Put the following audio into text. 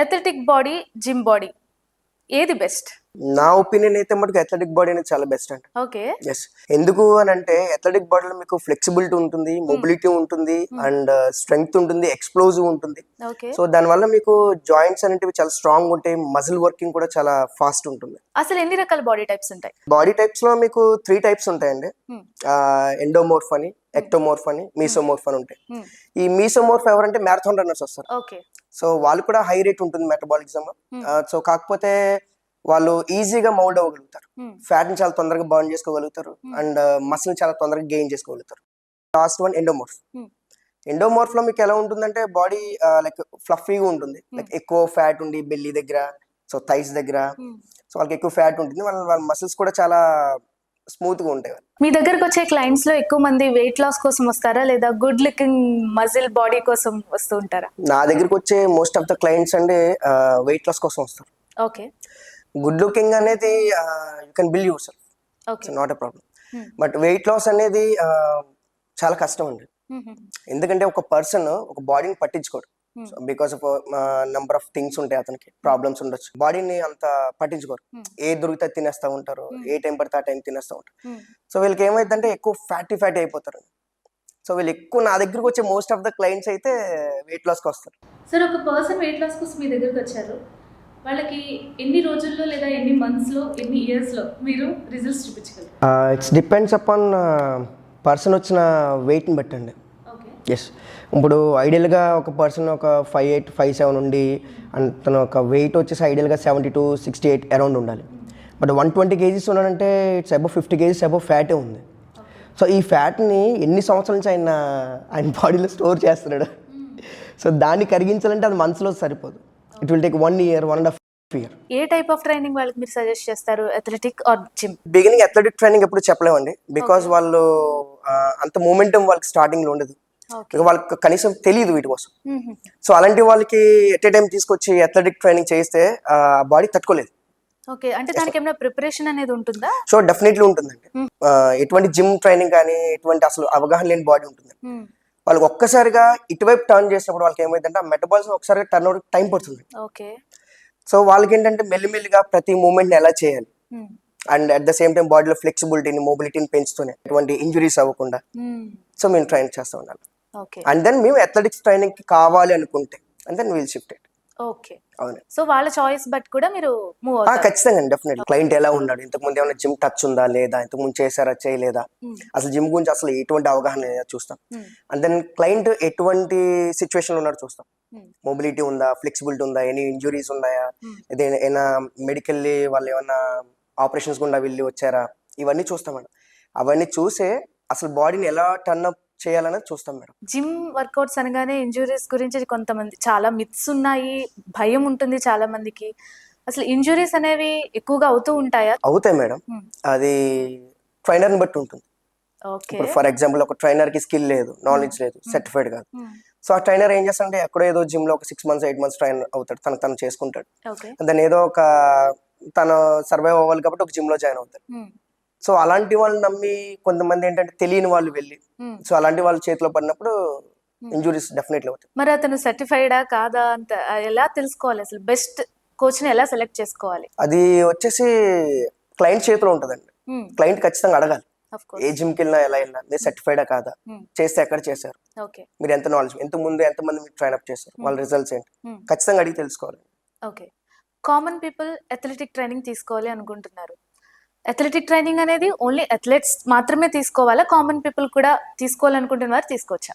Athletic body, gym body ఏది best? నా opinion అయితే మటుకు అథ్లెటిక్ బాడీ అనేది చాలా బెస్ట్ అండి. ఓకే. ఎస్. ఎందుకు అని అంటే అథ్లెటిక్ బాడీలో మీకు ఫ్లెక్సిబిలిటీ ఉంటుంది, మొబిలిటీ ఉంటుంది, అండ్ స్ట్రెంగ్త్ ఉంటుంది, ఎక్స్ప్లోజివ్ ఉంటుంది. ఓకే. సో దానివల్ల మీకు జాయింట్స్ అనేటివి చాలా స్ట్రాంగ్ ఉంటాయి, మజిల్ వర్కింగ్ కూడా చాలా ఫాస్ట్ ఉంటుంది. అసలు ఎన్ని రకాల బాడీ టైప్స్ ఉంటాయి? బాడీ టైప్స్ లో మీకు 3 టైప్స్ ఉంటాయండి. ఎండోమోర్ఫ్ అని, ఎక్టోమోర్ఫ్ అని, మీసోమోర్ఫ్ అని ఉంటాయి. ఈ మీసోమోర్ఫ్ ఎవరంటే మ్యారథాన్ రన్నర్స్ వస్తారు. ఓకే. సో వాళ్ళు కూడా హై రేట్ ఉంటుంది మెటబాలిజం. సో కాకపోతే వాళ్ళు ఈజీగా మౌల్డ్ అవ్వగలుగుతారు, ఫ్యాట్ ని చాలా తొందరగా బర్న్ చేసుకోగలుగుతారు, అండ్ మసిల్ చాలా తొందరగా గెయిన్ చేసుకోగలుగుతారు. Last one ఎండోమోర్ఫ్. ఎండోమోర్ఫ్ లో మీకు ఎలా ఉంటుందంటే బాడీ లైక్ ఫ్లఫీగా ఉంటుంది, లైక్ ఎక్కువ ఫ్యాట్ ఉండి బెల్లీ దగ్గర, సో థైస్ దగ్గర, సో వాళ్ళకి ఎక్కువ ఫ్యాట్ ఉంటుంది, వాళ్ళ మసిల్స్ కూడా చాలా స్మూత్ గా ఉంటాయి. మీ దగ్గరకు వచ్చే క్లయింట్స్ లో ఎక్కువ మంది వెయిట్ లాస్ కోసం వస్తారా, లేదా గుడ్ లుకింగ్ మజిల్ బాడీ కోసం వస్తూ ఉంటారా? నా దగ్గరకు వచ్చే మోస్ట్ ఆఫ్ ద క్లయింట్స్ అండి వెయిట్ లాస్ కోసం వస్తారు. ఓకే. గుడ్ లుకింగ్ అనేది you can build yourself, it's not a problem. But weight loss అనేది చాలా కష్టం అండి. ఎందుకంటే ఒక పర్సన్ ఒక బాడీని పట్టించుకోడు, because of number of things ఉంటాయి, అతనికి ప్రాబ్లమ్స్ ఉండొచ్చు, బాడీని అంత పట్టించుకోరు, ఏ దొరికితే తినేస్తా ఉంటారు, ఏ టైం పడితే ఆ టైం తినేస్తా ఉంటారు. సో వీళ్ళకి ఏమైందంటే ఎక్కువ ఫ్యాటీ అయిపోతారు. సో వీళ్ళు ఎక్కువ నా దగ్గరకు వచ్చే మోస్ట్ ఆఫ్ ద క్లయింట్స్ అయితే వెయిట్ లాస్కి వస్తారు. సార్, ఒక పర్సన్ వెయిట్ లాస్ కోసం మీ దగ్గరకు వచ్చారు, వాళ్ళకి ఎన్ని రోజుల్లో లేదా ఎన్ని మంత్స్లో, ఎన్ని ఇయర్స్లో మీరు రిజల్ట్స్ చూపించగలరు? ఇట్స్ డిపెండ్స్ అపాన్ పర్సన్ వచ్చిన వెయిట్ని బట్టండి. ఎస్. ఇప్పుడు ఐడియల్గా ఒక పర్సన్ ఒక 5'8", 5'7" ఉండి తను ఒక వెయిట్ వచ్చేసి ఐడియల్గా 72, 68 అరౌండ్ ఉండాలి. బట్ 120 kgs ఉన్నాడంటే ఇట్స్ అబౌవ్ 50 kgs అబౌవ్ ఫ్యాటే ఉంది. సో ఈ ఫ్యాట్ని ఎన్ని సంవత్సరాల నుంచి ఆయన బాడీలో స్టోర్ చేస్తున్నాడు. సో దాన్ని కరిగించాలంటే అది మంత్స్లో సరిపోదు. It will take 1 year, 1.5 year. A type of training వాళ్ళకి మీరు సజెస్ట్ చేస్తారు, athletic or gym? Beginning athletic training ఎప్పుడు చెప్పలేమండి, బికాస్ వాళ్ళు అంత మూమెంటం వాళ్ళకి స్టార్టింగ్ లో ఉండదు, వాళ్ళకి కనీసం తెలియదు వీటి కోసం. సో అలాంటి వాళ్ళకి ఎట్ ఏ టైం తీసుకొచ్చి అథ్లెటిక్ ట్రైనింగ్ చేస్తే బాడీ తట్టుకోలేదు. ఓకే. అంటే దానికి ఏమైనా ప్రిపరేషన్ అనేది ఉంటుందా? సో డెఫినెట్లీ ఉంటుందండి. ఎటువంటి జిమ్ ట్రైనింగ్ కానీ ఎటువంటి అసలు అవగాహన లేని బాడీ ఉంటుంది. వాళ్ళకి ఒక్కసారిగా ఇటువైపు టర్న్ చేసినప్పుడు వాళ్ళకి ఏమైందంటే ఆ మెటబాలిజం ఒకసారి టర్న్ అవుట్ టైం పడుతుంది. ఓకే. సో వాళ్ళకి ఏంటంటే మెల్లిమెల్లిగా ప్రతి మూమెంట్ ఎలా చేయాలి, and at the same time బాడీలో ఫ్లెక్సిబిలిటీని, మొబిలిటీని పెంచుతూనే ఎటువంటి ఇంజురీస్ అవ్వకుండా సో మేము ట్రైన్ చేస్తూ ఉండాలి. అండ్ దెన్ మేము అథ్లెటిక్స్ ట్రైనింగ్ కి కావాలి అనుకుంటే and then will shift it. Okay. అవును. సో వాళ్ళ చాయిస్ బట్ కూడా మీరు మూవ్ అవుతారు? ఖచ్చితంగా డెఫినెట్లీ. క్లయింట్ ఎలా ఉన్నాడు, ఇంతకు ముందు ఏమైనా జిమ్ టచ్ ఉందా లేదా, ఇంతకు ముందు చేశారా చేయలేదా, అసలు జిమ్ గురించి అసలు ఎటువంటి అవగాహన లేదా చూస్తాం. అండ్ దెన్ క్లయింట్ ఎటువంటి సిచ్యువేషన్ లో ఉన్నాడు చూస్తాం. మొబిలిటీ ఉందా, ఫ్లెక్సిబిలిటీ ఉందా, ఎనీ ఇంజురీస్ ఉన్నాయా, ఏదైనా మెడికల్లీ వాళ్ళు ఏమన్నా ఆపరేషన్స్ గుండా వెళ్ళి వచ్చారా, ఇవన్నీ చూస్తాం మేడం. అవన్నీ చూసే అసలు బాడీని ఎలా టర్న్ అప్ చేయాలనేది చూస్తాం మేడం. జిమ్ వర్కౌట్స్ అనగానే ఇంజురీస్ గురించి కొంతమంది చాలా మిత్స్ ఉన్నాయి, భయం ఉంటుంది చాలా మందికి. అసలు ఇంజురీస్ అనేవి ఎక్కువగా అవుతూ ఉంటాయా? అవుతాయి మేడం, అది ట్రైనర్ ని బట్టి ఉంటుంది. ఇప్పుడు ఫర్ ఎగ్జాంపుల్ ఒక ట్రైనర్ కి స్కిల్ లేదు, నాలెడ్జ్ లేదు, సర్టిఫైడ్ కాదు. సో ఆ ట్రైనర్ ఏం చేస్తాడంటే ఎక్కడో ఏదో జిమ్ లో ఒక 6 months 8 months ట్రైన్ అవుతాడు, తను చేసుకుంటాడు. దాన్ని ఏదో ఒక తను సర్వైవ్ అవ్వాలి కాబట్టి ఒక జిమ్ లో జాయిన్ అవుతాడు. సో అలాంటి వాళ్ళు నమ్మి కొంతమంది ఏంటంటే తెలియని వాళ్ళు వెళ్ళి సో అలాంటి వాళ్ళ చేతిలో పడినప్పుడు ఇంజురీస్ డెఫినెట్లీ అవుతాయి. మరి అతను సర్టిఫైడా కాదా అంత ఎలా తెలుసుకోవాలి? అసలు బెస్ట్ కోచ్ ని ఎలా సెలెక్ట్ చేసుకోవాలి? అది వచ్చేసి క్లయింట్ చేతిలో ఉంటదండి. క్లయింట్ ఖచ్చితంగా అడగాలి, ఏ జిమ్ కి వెళ్ళినా ఎలా వెళ్ళినా మీరు సర్టిఫైడా కాదా, చేస్తే ఎక్కడ చేశారు, మీరు ఎంత నాలెడ్జ్, ఎంత ముందు ఎంతమంది మీరు ట్రైన్ అప్ చేశారు, వాళ్ళ రిజల్ట్స్ ఏంటి, ఖచ్చితంగా అడిగి తెలుసుకోవాలి. Okay. Common people athletic training తీసుకోవాలి అనుకుంటున్నారు, అథ్లెటిక్ ట్రైనింగ్ అనేది ఓన్లీ అథ్లెట్స్ మాత్రమే తీసుకోవాలా, కామన్ పీపుల్ కూడా తీసుకోవాలనుకుంటున్న వారు తీసుకోవచ్చా?